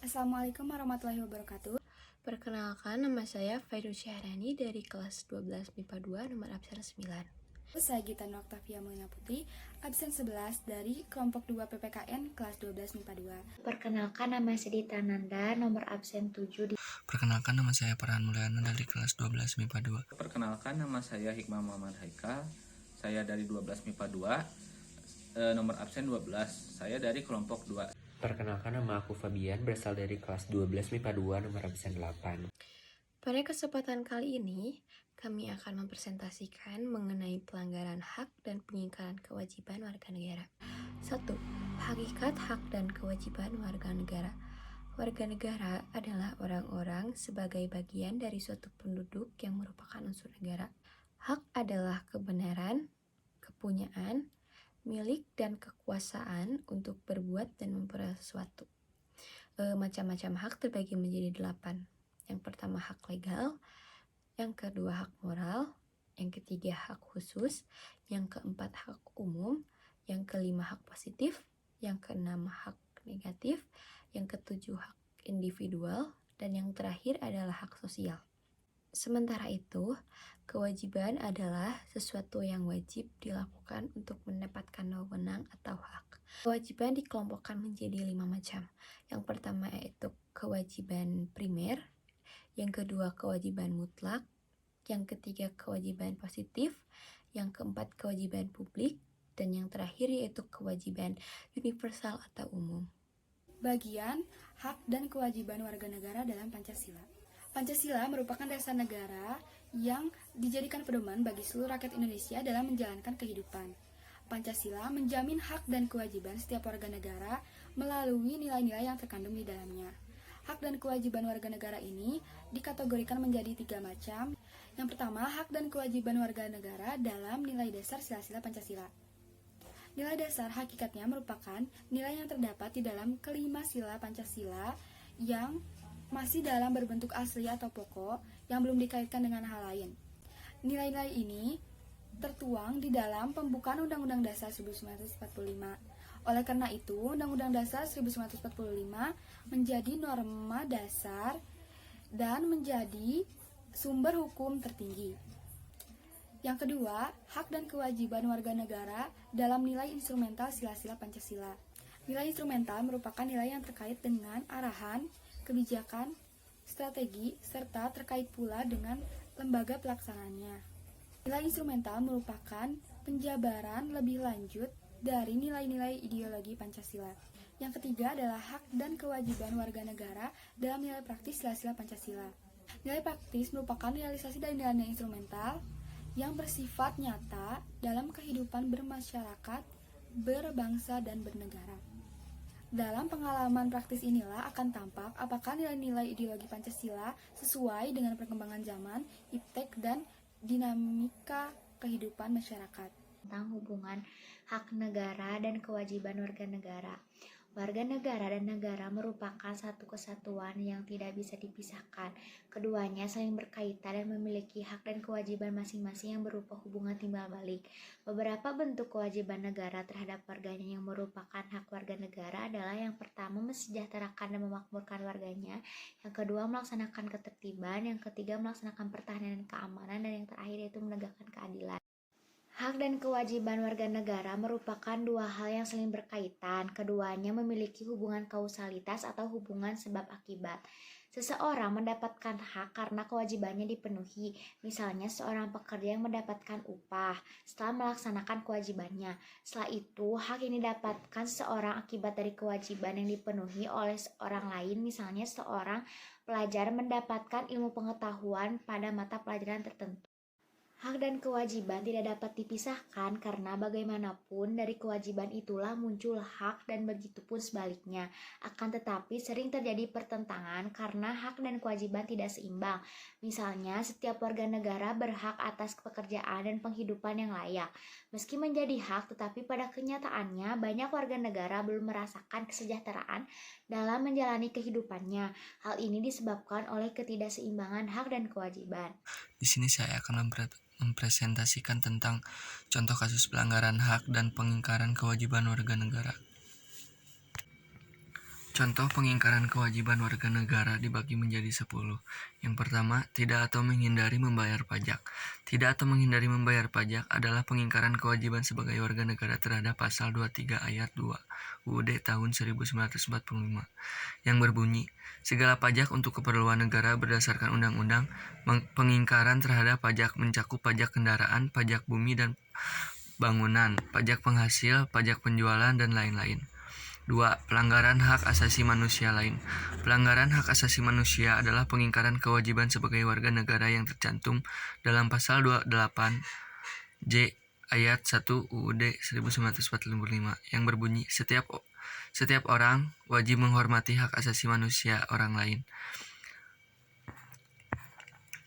Assalamualaikum warahmatullahi wabarakatuh. Perkenalkan, nama saya Fairul Syahrani dari kelas 12 MIPA 2 nomor absen 9. Saya Gita Nur Oktavia Mulina Putri, absen 11 dari kelompok 2 PPKN kelas 12 MIPA 2. Perkenalkan, nama saya Dita Nanda, nomor absen 7 di... Perkenalkan, nama saya Farhan Mulyana dari kelas 12 MIPA 2. Perkenalkan, nama saya Hikmah Muhammad Haikal. Saya dari 12 MIPA 2, nomor absen 12. Saya dari kelompok 2. Perkenalkan, nama aku Fabian, berasal dari kelas 12 MIPA 2, nomor absen 8. Pada kesempatan kali ini, kami akan mempresentasikan mengenai pelanggaran hak dan pengingkaran kewajiban warga negara. 1. Hakikat hak dan kewajiban warga negara. Warga negara adalah orang-orang sebagai bagian dari suatu penduduk yang merupakan unsur negara. Hak adalah kebenaran, kepunyaan, milik dan kekuasaan untuk berbuat dan memperoleh sesuatu. Macam-macam hak terbagi menjadi 8. Yang pertama hak legal, yang kedua hak moral, yang ketiga hak khusus, yang keempat hak umum, yang kelima hak positif, yang keenam hak negatif, yang ketujuh hak individual, dan yang terakhir adalah hak sosial. Sementara itu, kewajiban adalah sesuatu yang wajib dilakukan untuk mendapatkan wewenang atau hak. Kewajiban dikelompokkan menjadi 5 macam. Yang pertama yaitu kewajiban primer, yang kedua kewajiban mutlak, yang ketiga kewajiban positif, yang keempat kewajiban publik, dan yang terakhir yaitu kewajiban universal atau umum. Bagian hak dan kewajiban warga negara dalam Pancasila. Pancasila merupakan dasar negara yang dijadikan pedoman bagi seluruh rakyat Indonesia dalam menjalankan kehidupan. Pancasila menjamin hak dan kewajiban setiap warga negara melalui nilai-nilai yang terkandung di dalamnya. Hak dan kewajiban warga negara ini dikategorikan menjadi 3 macam. Yang pertama, hak dan kewajiban warga negara dalam nilai dasar sila-sila Pancasila. Nilai dasar hakikatnya merupakan nilai yang terdapat di dalam kelima sila Pancasila yang masih dalam berbentuk asli atau pokok yang belum dikaitkan dengan hal lain. Nilai-nilai ini tertuang di dalam pembukaan Undang-Undang Dasar 1945. Oleh karena itu, Undang-Undang Dasar 1945 menjadi norma dasar dan menjadi sumber hukum tertinggi. Yang kedua, hak dan kewajiban warga negara dalam nilai instrumental sila-sila Pancasila. Nilai instrumental merupakan nilai yang terkait dengan arahan, kebijakan, strategi, serta terkait pula dengan lembaga pelaksanaannya. Nilai instrumental merupakan penjabaran lebih lanjut dari nilai-nilai ideologi Pancasila. Yang ketiga adalah hak dan kewajiban warga negara dalam nilai praktis sila-sila Pancasila. Nilai praktis merupakan realisasi dari nilai-nilai instrumental yang bersifat nyata dalam kehidupan bermasyarakat, berbangsa, dan bernegara. Dalam pengalaman praktis inilah akan tampak apakah nilai-nilai ideologi Pancasila sesuai dengan perkembangan zaman, iptek, dan dinamika kehidupan masyarakat. Tentang hubungan hak negara dan kewajiban warga negara. Warga negara dan negara merupakan satu kesatuan yang tidak bisa dipisahkan. Keduanya saling berkaitan dan memiliki hak dan kewajiban masing-masing yang berupa hubungan timbal balik. Beberapa bentuk kewajiban negara terhadap warganya yang merupakan hak warga negara adalah yang pertama mensejahterakan dan memakmurkan warganya, yang kedua melaksanakan ketertiban, yang ketiga melaksanakan pertahanan dan keamanan, dan yang terakhir yaitu menegakkan keadilan. Hak dan kewajiban warga negara merupakan dua hal yang saling berkaitan. Keduanya memiliki hubungan kausalitas atau hubungan sebab akibat. Seseorang mendapatkan hak karena kewajibannya dipenuhi. Misalnya seorang pekerja yang mendapatkan upah setelah melaksanakan kewajibannya. Setelah itu, hak yang didapatkan seseorang akibat dari kewajiban yang dipenuhi oleh seorang lain. Misalnya seorang pelajar mendapatkan ilmu pengetahuan pada mata pelajaran tertentu. Hak dan kewajiban tidak dapat dipisahkan karena bagaimanapun dari kewajiban itulah muncul hak dan begitupun sebaliknya. Akan tetapi sering terjadi pertentangan karena hak dan kewajiban tidak seimbang. Misalnya setiap warga negara berhak atas pekerjaan dan penghidupan yang layak. Meski menjadi hak tetapi pada kenyataannya banyak warga negara belum merasakan kesejahteraan dalam menjalani kehidupannya. Hal ini disebabkan oleh ketidakseimbangan hak dan kewajiban. Di sini saya akan mempresentasikan tentang contoh kasus pelanggaran hak dan pengingkaran kewajiban warga negara. Contoh pengingkaran kewajiban warga negara dibagi menjadi 10. Yang pertama, tidak atau menghindari membayar pajak. Tidak atau menghindari membayar pajak adalah pengingkaran kewajiban sebagai warga negara terhadap pasal 23 ayat 2 UUD tahun 1945 yang berbunyi, segala pajak untuk keperluan negara berdasarkan undang-undang. Pengingkaran terhadap pajak mencakup pajak kendaraan, pajak bumi dan bangunan, pajak penghasil, pajak penjualan, dan lain-lain. 2. Pelanggaran hak asasi manusia lain. Pelanggaran hak asasi manusia adalah pengingkaran kewajiban sebagai warga negara yang tercantum dalam pasal 28 J ayat 1 UUD 1945 yang berbunyi, setiap orang wajib menghormati hak asasi manusia orang lain.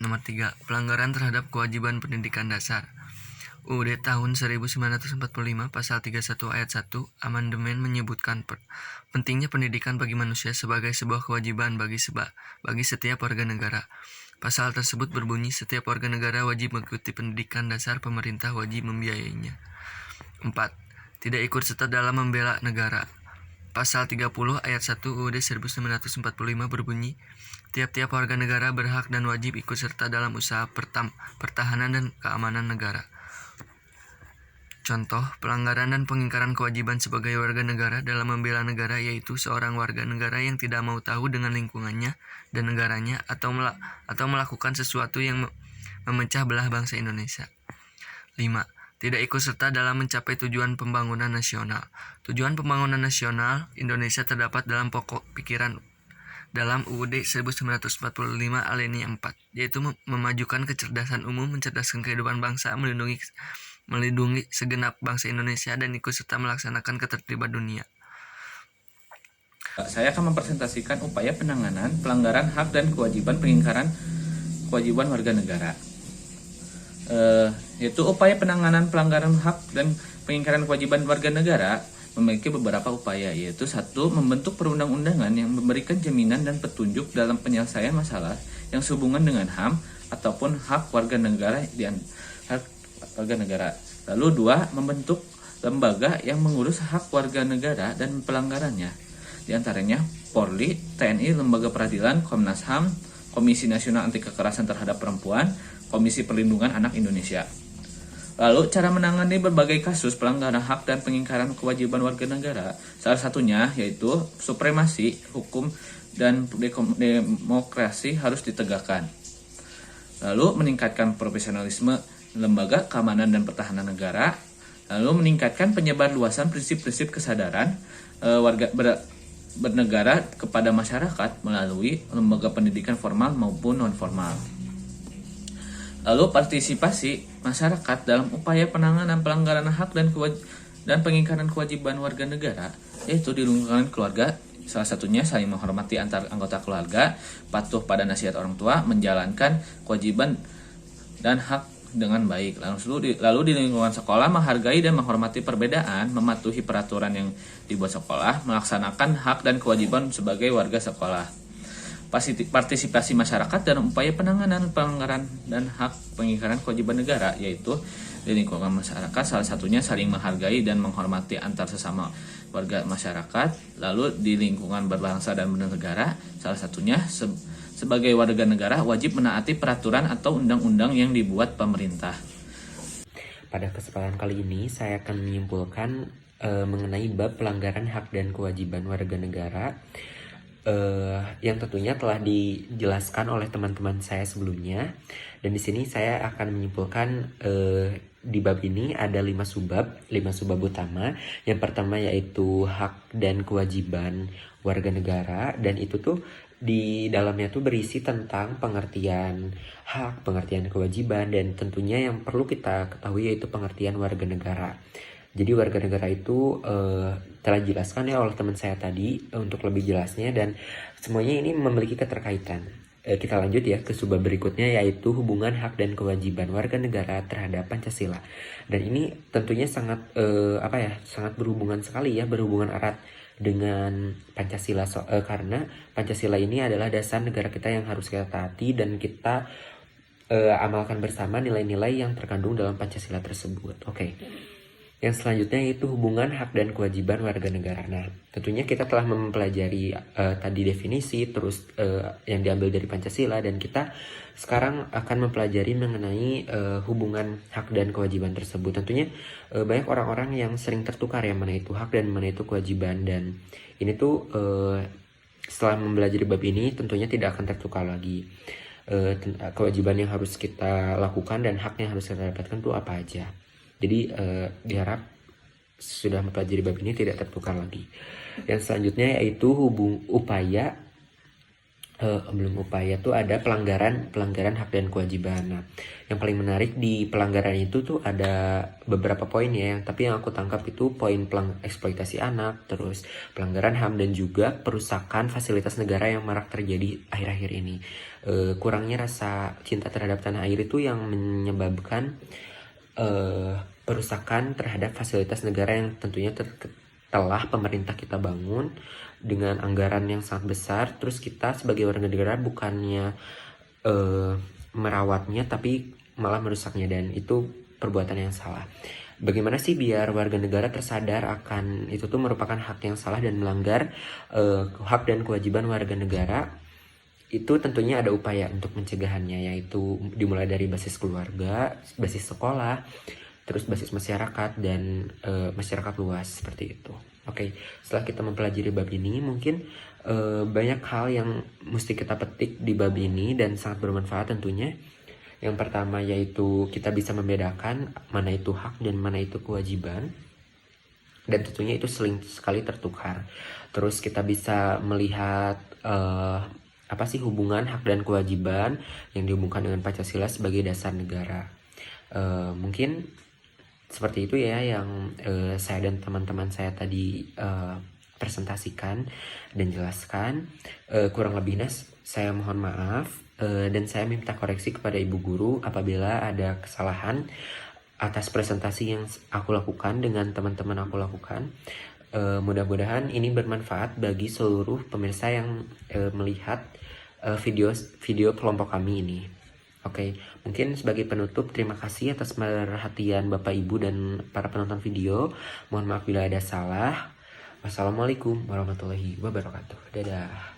Nomor 3. Pelanggaran terhadap kewajiban pendidikan dasar. UUD tahun 1945 pasal 31 ayat 1 amandemen menyebutkan pentingnya pendidikan bagi manusia sebagai sebuah kewajiban bagi setiap warga negara. Pasal tersebut berbunyi, setiap warga negara wajib mengikuti pendidikan dasar, pemerintah wajib membiayainya. 4. Tidak ikut serta dalam membela negara. Pasal 30 ayat 1 UUD 1945 berbunyi, tiap-tiap warga negara berhak dan wajib ikut serta dalam usaha pertahanan dan keamanan negara. Contoh pelanggaran dan pengingkaran kewajiban sebagai warga negara dalam membela negara yaitu seorang warga negara yang tidak mau tahu dengan lingkungannya dan negaranya atau melakukan sesuatu yang memecah belah bangsa Indonesia. 5. Tidak ikut serta dalam mencapai tujuan pembangunan nasional. Tujuan pembangunan nasional Indonesia terdapat dalam pokok pikiran dalam UUD 1945 alinea 4, yaitu memajukan kecerdasan umum, mencerdaskan kehidupan bangsa, melindungi segenap bangsa Indonesia, dan ikut serta melaksanakan ketertiban dunia. Saya akan mempresentasikan upaya penanganan pelanggaran hak dan kewajiban pengingkaran kewajiban warga negara. Yaitu upaya penanganan pelanggaran hak dan pengingkaran kewajiban warga negara memiliki beberapa upaya, yaitu 1. Membentuk perundang-undangan yang memberikan jaminan dan petunjuk dalam penyelesaian masalah yang sehubungan dengan HAM ataupun hak warga negara Lalu 2. Membentuk lembaga yang mengurus hak warga negara dan pelanggarannya, di antaranya Polri, TNI, Lembaga Peradilan, Komnas HAM, Komisi Nasional Anti Kekerasan Terhadap Perempuan, Komisi Perlindungan Anak Indonesia. Lalu cara menangani berbagai kasus pelanggaran hak dan pengingkaran kewajiban warga negara, salah satunya yaitu supremasi hukum dan demokrasi harus ditegakkan. Lalu meningkatkan profesionalisme lembaga keamanan dan pertahanan negara, lalu meningkatkan penyebar luasan prinsip-prinsip kesadaran warga bernegara kepada masyarakat melalui lembaga pendidikan formal maupun non-formal. Lalu partisipasi masyarakat dalam upaya penanganan pelanggaran hak dan pengingkaran kewajiban warga negara, yaitu di lingkungan keluarga. Salah satunya saling menghormati antar anggota keluarga, patuh pada nasihat orang tua, menjalankan kewajiban dan hak dengan baik. Lalu di lingkungan sekolah menghargai dan menghormati perbedaan, mematuhi peraturan yang dibuat sekolah, melaksanakan hak dan kewajiban sebagai warga sekolah. Partisipasi masyarakat dalam upaya penanganan pelanggaran dan hak pengingkaran kewajiban negara, yaitu di lingkungan masyarakat salah satunya saling menghargai dan menghormati antar sesama warga masyarakat. Lalu di lingkungan berbangsa dan bernegara salah satunya sebagai warga negara wajib menaati peraturan atau undang-undang yang dibuat pemerintah. Pada kesempatan kali ini saya akan menyimpulkan mengenai bab pelanggaran hak dan kewajiban warga negara yang tentunya telah dijelaskan oleh teman-teman saya sebelumnya. Dan di sini saya akan menyimpulkan di bab ini ada 5 subbab utama. Yang pertama yaitu hak dan kewajiban warga negara, dan itu tuh di dalamnya tuh berisi tentang pengertian hak, pengertian kewajiban, dan tentunya yang perlu kita ketahui yaitu pengertian warga negara. Jadi warga negara itu telah dijelaskan ya oleh teman saya tadi untuk lebih jelasnya, dan semuanya ini memiliki keterkaitan. Kita lanjut ya ke subbab berikutnya, yaitu hubungan hak dan kewajiban warga negara terhadap Pancasila. Dan ini tentunya sangat sangat berhubungan sekali ya, berhubungan erat dengan Pancasila, karena Pancasila ini adalah dasar negara kita yang harus kita taati dan kita amalkan bersama nilai-nilai yang terkandung dalam Pancasila tersebut. Oke. Yang selanjutnya yaitu hubungan hak dan kewajiban warga negara. Nah, tentunya kita telah mempelajari tadi definisi, terus yang diambil dari Pancasila, dan kita sekarang akan mempelajari mengenai hubungan hak dan kewajiban tersebut. Tentunya banyak orang-orang yang sering tertukar ya mana itu hak dan mana itu kewajiban, dan ini tuh setelah mempelajari bab ini tentunya tidak akan tertukar lagi. Kewajiban yang harus kita lakukan dan hak yang harus kita dapatkan tuh apa aja. Jadi diharap sudah mempelajari bab ini tidak tertukar lagi. Yang selanjutnya yaitu upaya tuh ada pelanggaran hak dan kewajiban. Nah, yang paling menarik di pelanggaran itu tuh ada beberapa poin ya, tapi yang aku tangkap itu poin eksploitasi anak, terus pelanggaran HAM, dan juga perusakan fasilitas negara yang marak terjadi akhir-akhir ini. Kurangnya rasa cinta terhadap tanah air itu yang menyebabkan perusakan terhadap fasilitas negara yang tentunya telah pemerintah kita bangun dengan anggaran yang sangat besar, terus kita sebagai warga negara bukannya merawatnya tapi malah merusaknya, dan itu perbuatan yang salah. Bagaimana sih biar warga negara tersadar akan itu tuh merupakan hak yang salah dan melanggar hak dan kewajiban warga negara? Itu tentunya ada upaya untuk pencegahannya, yaitu dimulai dari basis keluarga, basis sekolah, terus basis masyarakat, dan masyarakat luas seperti itu. Oke, setelah kita mempelajari bab ini, mungkin banyak hal yang mesti kita petik di bab ini dan sangat bermanfaat tentunya. Yang pertama yaitu kita bisa membedakan mana itu hak dan mana itu kewajiban, dan tentunya itu sering sekali tertukar. Terus kita bisa melihat apa sih hubungan hak dan kewajiban yang dihubungkan dengan Pancasila sebagai dasar negara. Mungkin seperti itu ya yang saya dan teman-teman saya tadi presentasikan dan jelaskan. Kurang lebihnya saya mohon maaf, dan saya minta koreksi kepada ibu guru apabila ada kesalahan atas presentasi yang aku lakukan dengan teman-teman aku lakukan. Mudah-mudahan ini bermanfaat bagi seluruh pemirsa yang melihat video kelompok kami ini. Oke, mungkin sebagai penutup, terima kasih atas perhatian Bapak Ibu dan para penonton video. Mohon maaf bila ada salah. Wassalamualaikum warahmatullahi wabarakatuh. Dadah.